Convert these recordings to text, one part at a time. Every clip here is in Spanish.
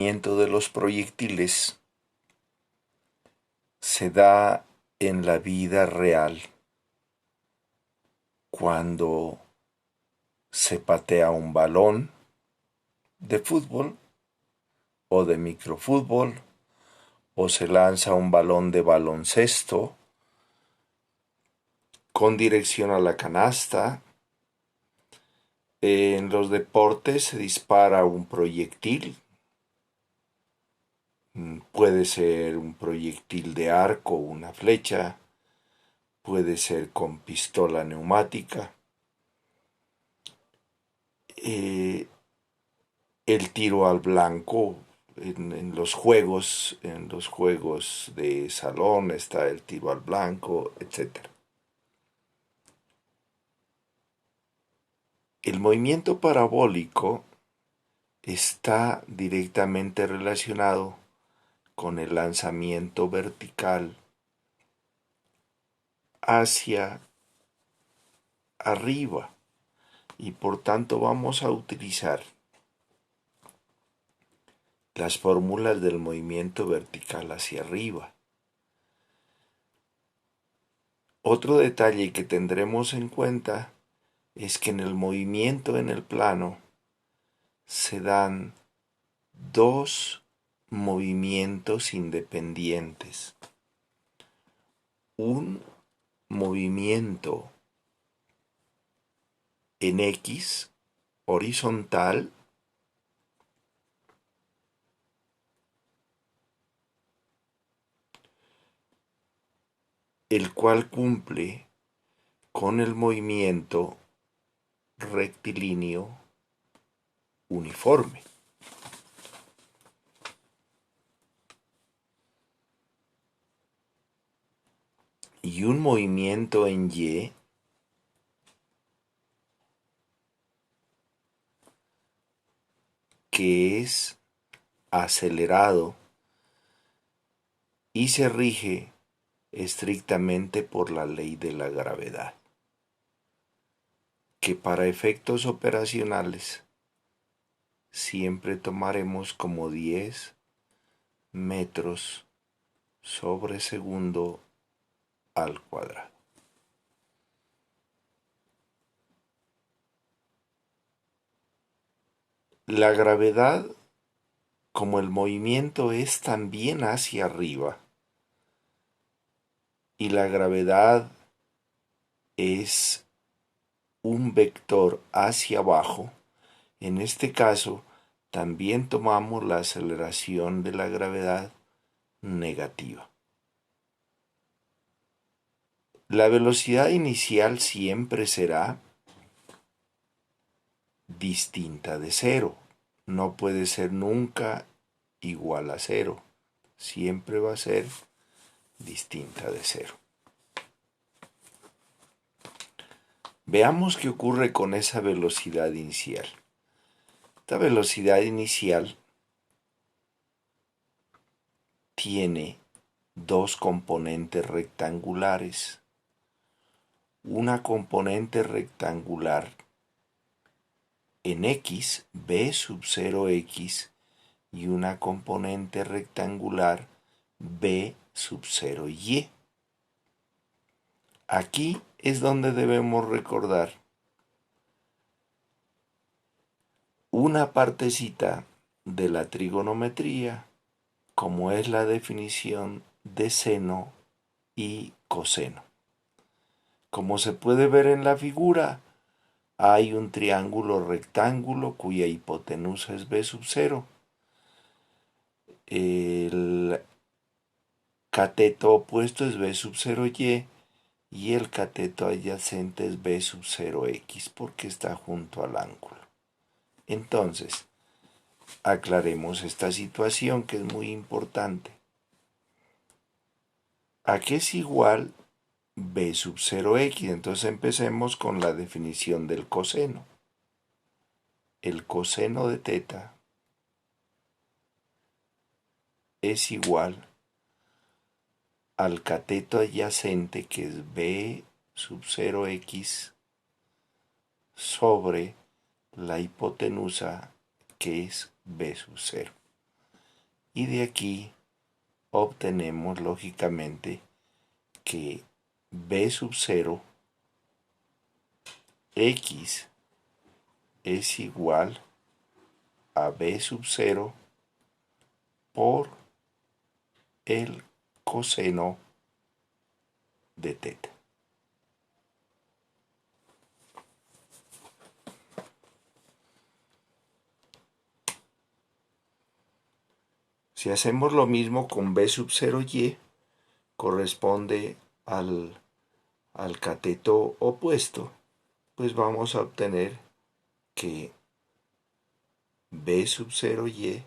movimiento de los proyectiles se da en la vida real cuando se patea un balón de fútbol o de microfútbol o se lanza un balón de baloncesto con dirección a la canasta. En los deportes se dispara un proyectil. Puede ser un proyectil de arco, una flecha, puede ser con pistola neumática. El tiro al blanco en los juegos de salón está el tiro al blanco, etc. El movimiento parabólico está directamente relacionado con el lanzamiento vertical hacia arriba y por tanto vamos a utilizar las fórmulas del movimiento vertical hacia arriba. Otro detalle que tendremos en cuenta es que en el movimiento en el plano se dan dos movimientos independientes. Un movimiento en X horizontal el cual cumple con el movimiento rectilíneo uniforme. Y un movimiento en Y que es acelerado y se rige estrictamente por la ley de la gravedad, que para efectos operacionales siempre tomaremos como 10 metros sobre segundo al cuadrado. La gravedad, como el movimiento es también hacia arriba, y la gravedad es un vector hacia abajo, en este caso también tomamos la aceleración de la gravedad negativa. La velocidad inicial siempre será distinta de cero. No puede ser nunca igual a cero. Siempre va a ser distinta de cero. Veamos qué ocurre con esa velocidad inicial. Esta velocidad inicial tiene dos componentes rectangulares. Una componente rectangular en X, B sub 0X, y una componente rectangular B sub 0Y. Aquí es donde debemos recordar una partecita de la trigonometría, como es la definición de seno y coseno. Como se puede ver en la figura, hay un triángulo rectángulo cuya hipotenusa es B sub 0. El cateto opuesto es B sub 0Y y el cateto adyacente es B sub 0X porque está junto al ángulo. Entonces, aclaremos esta situación que es muy importante. ¿A qué es igual B sub 0X? Entonces empecemos con la definición del coseno. El coseno de teta es igual al cateto adyacente, que es B sub 0X, sobre la hipotenusa, que es B sub 0. y de aquí obtenemos lógicamente que b sub 0 x es igual a b sub 0 por el coseno de teta. Si hacemos lo mismo con b sub 0y, corresponde al cateto opuesto, pues vamos a obtener que b sub 0y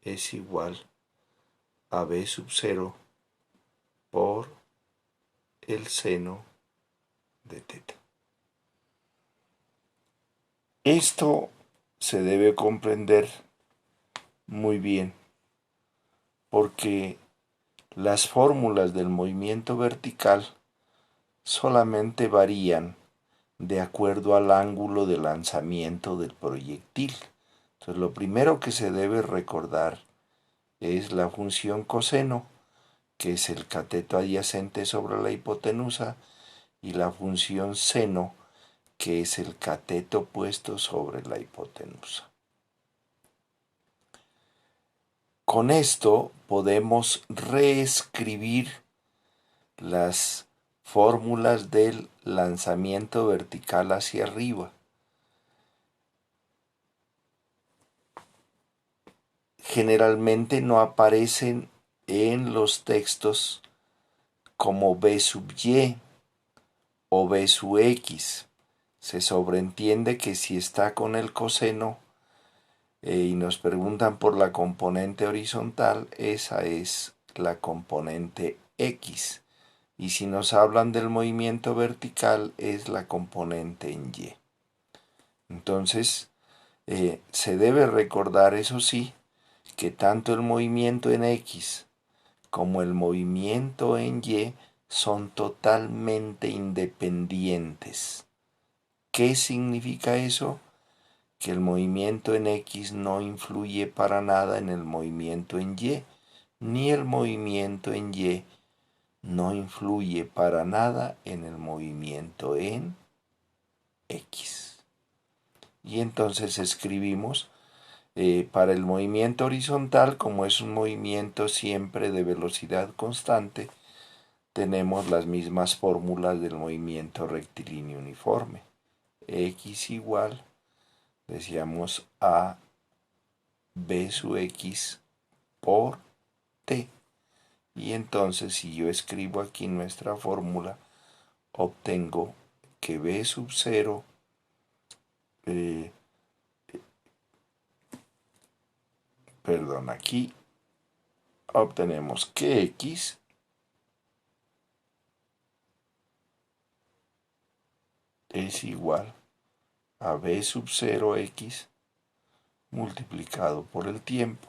es igual a b sub 0 por el seno de teta. Esto se debe comprender muy bien porque las fórmulas del movimiento vertical solamente varían de acuerdo al ángulo de lanzamiento del proyectil. Entonces, lo primero que se debe recordar es la función coseno, que es el cateto adyacente sobre la hipotenusa, y la función seno, que es el cateto puesto sobre la hipotenusa. Con esto podemos reescribir las fórmulas del lanzamiento vertical hacia arriba. Generalmente no aparecen en los textos como b sub y o b sub x. Se sobreentiende que si está con el coseno y nos preguntan por la componente horizontal, esa es la componente x. Y si nos hablan del movimiento vertical, es la componente en y. Entonces, se debe recordar, eso sí, que tanto el movimiento en x como el movimiento en y son totalmente independientes. ¿Qué significa eso? Que el movimiento en x no influye para nada en el movimiento en y, ni el movimiento en y no influye para nada en el movimiento en x. Y entonces escribimos para el movimiento horizontal, como es un movimiento siempre de velocidad constante, tenemos las mismas fórmulas del movimiento rectilíneo uniforme. X igual, decíamos, a b sub x por t. Y entonces, si yo escribo aquí nuestra fórmula, obtengo que b sub 0 aquí obtenemos que x es igual a b sub 0 x multiplicado por el tiempo,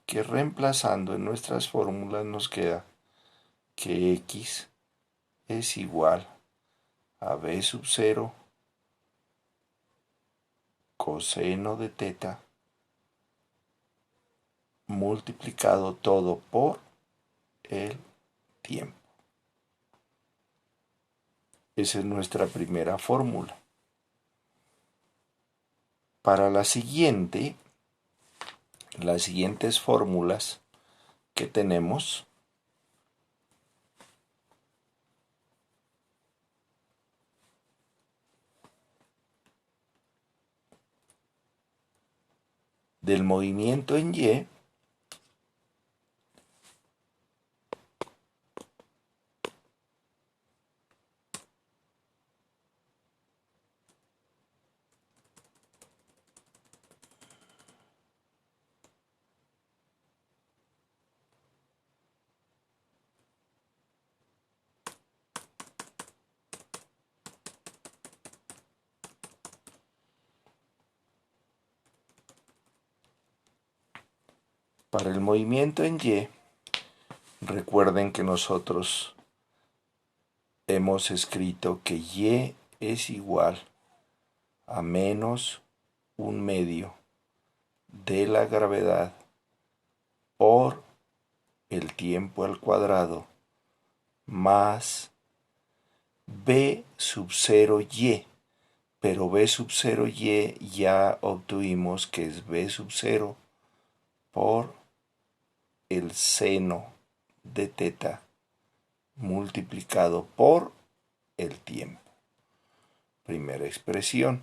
que reemplazando en nuestras fórmulas nos queda que x es igual a b sub 0 coseno de teta multiplicado todo por el tiempo. Esa es nuestra primera fórmula. Para las siguientes fórmulas que tenemos, del movimiento en y, para el movimiento en y, recuerden que nosotros hemos escrito que y es igual a menos 1/2 de la gravedad por el tiempo al cuadrado más b sub 0y, pero b sub 0y ya obtuvimos que es b sub 0 por el seno de teta multiplicado por el tiempo. Primera expresión.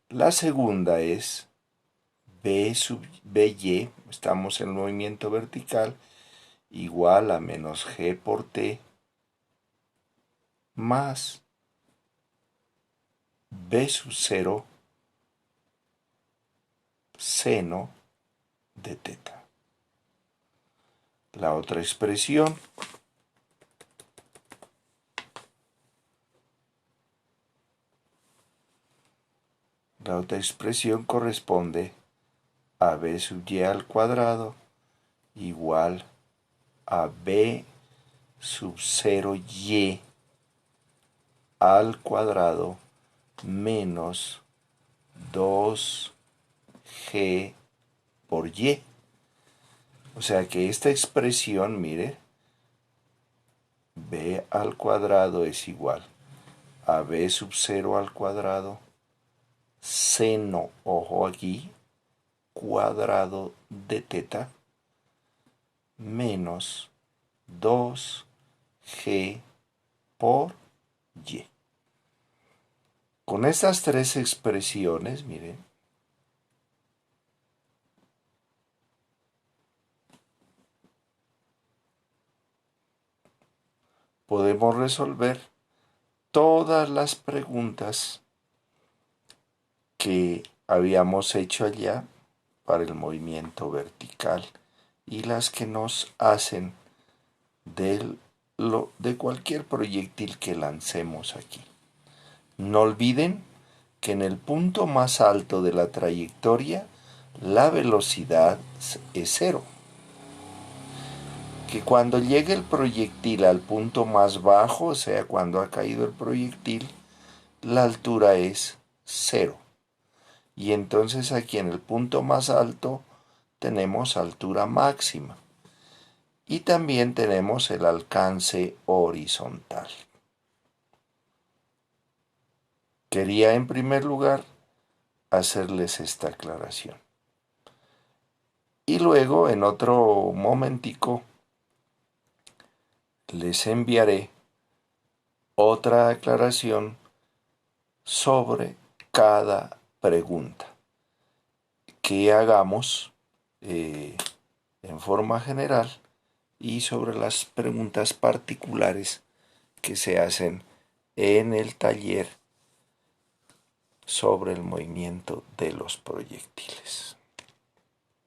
La segunda es b sub by, estamos en movimiento vertical, igual a menos g por t más b sub 0 seno de teta. La otra expresión corresponde a b sub y al cuadrado igual a b sub 0y al cuadrado menos 2g por y. O sea que esta expresión, mire, b al cuadrado es igual a b sub 0 al cuadrado seno, ojo aquí, cuadrado de teta menos 2g por y. Con estas tres expresiones, miren, podemos resolver todas las preguntas que habíamos hecho allá para el movimiento vertical y las que nos hacen de cualquier proyectil que lancemos aquí. No olviden que en el punto más alto de la trayectoria la velocidad es cero. Que cuando llegue el proyectil al punto más bajo, o sea, cuando ha caído el proyectil, la altura es cero. Y entonces aquí en el punto más alto tenemos altura máxima. Y también tenemos el alcance horizontal. Quería en primer lugar hacerles esta aclaración. Y luego en otro momentico les enviaré otra aclaración sobre cada pregunta que hagamos en forma general y sobre las preguntas particulares que se hacen en el taller sobre el movimiento de los proyectiles.